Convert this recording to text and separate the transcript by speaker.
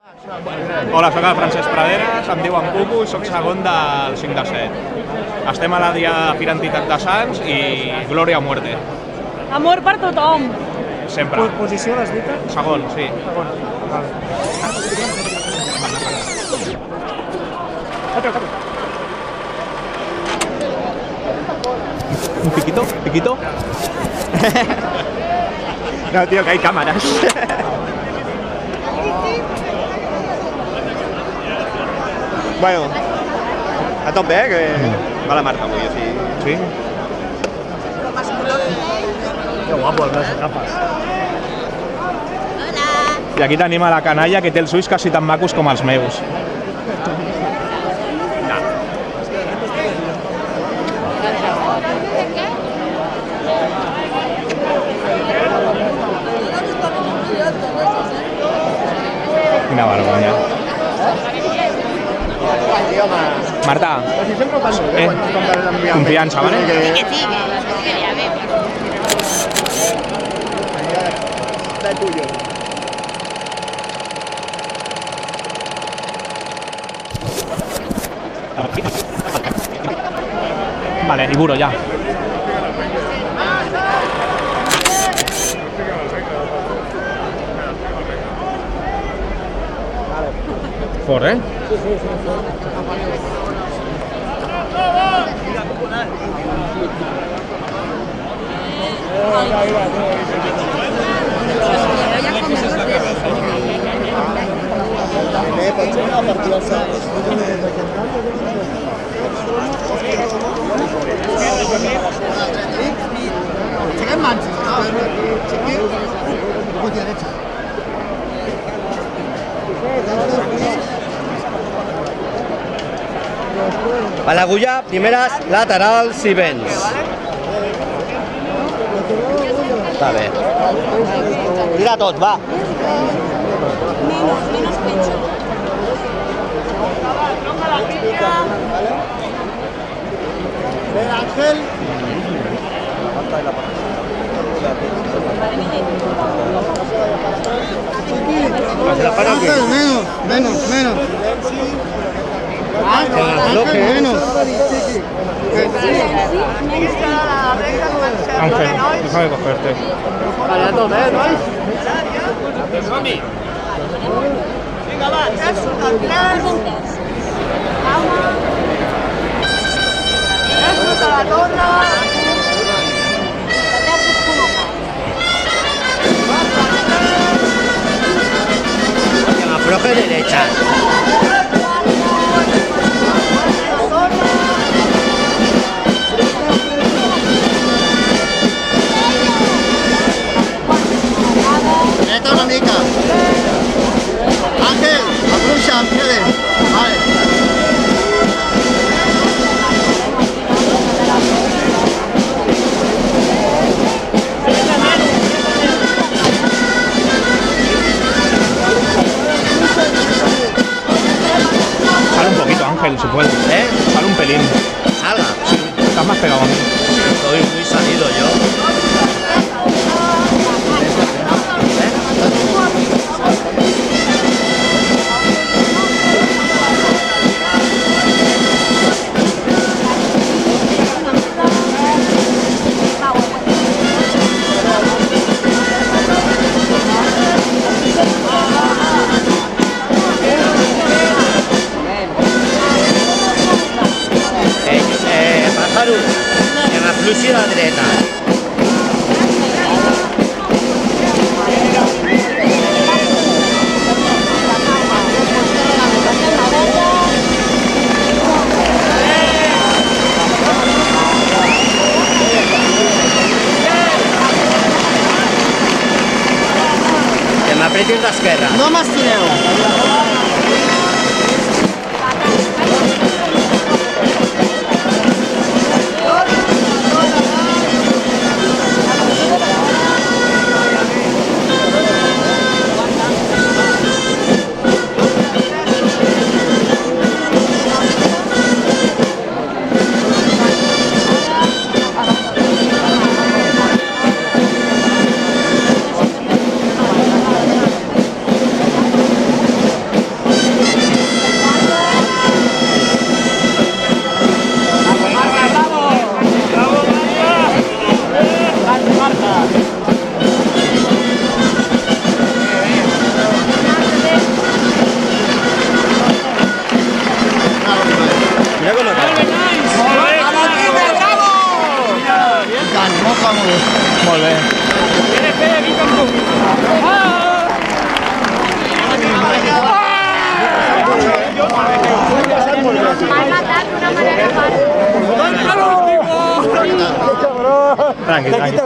Speaker 1: Hola, soc el Francesc Praderas, em diuen Cucu i soc segon del 5 de 7. Estem a la Dia de Fira Entitat de Sants i Glòria o Muerte.
Speaker 2: Amor per tothom.
Speaker 1: Sempre.
Speaker 3: Posició l'has dit?
Speaker 1: Segon, sí.
Speaker 3: Segon. Vale.
Speaker 1: ¿Un piquito? ¿Piquito? No, tío, que hay cámaras. Bueno, a tope, que va la Marta avui, així. Sí?
Speaker 3: Que guapo, les etapes.
Speaker 1: I aquí tenim a la canalla que té els ulls quasi tan macos com els meus. Quina vergonya. Marta, confiança, ¿vale?
Speaker 4: Que sigue, a ver.
Speaker 1: Vale, Iburo, ya. Fort, ¿eh?
Speaker 5: A l'agulla, primeres, laterals i vents. Està bé. Tira tot, va.
Speaker 4: Menos pecho.
Speaker 3: Ángel. Ángel, menos.
Speaker 1: Ángel, déjame cogerte.
Speaker 3: Vale, a tope, ¿no?
Speaker 2: Vinga, va, 3, 3 a la torre.
Speaker 5: Afloje derecha.
Speaker 3: Dreta una mica. Ángel, afluixa, Ángel. Vale.
Speaker 1: Sale un poquito, Ángel, si puedes. Sale un pelín.
Speaker 5: Salga.
Speaker 1: Estás más pegado a mí.
Speaker 5: Estoy muy salido yo. Pájaro, que m'afluixi a la dreta. Que m'apreti d'esquerra.
Speaker 3: No m'estireu.
Speaker 1: Molt bé.
Speaker 4: M'han matat d'una manera fàcil.
Speaker 1: Tranqui, tranqui.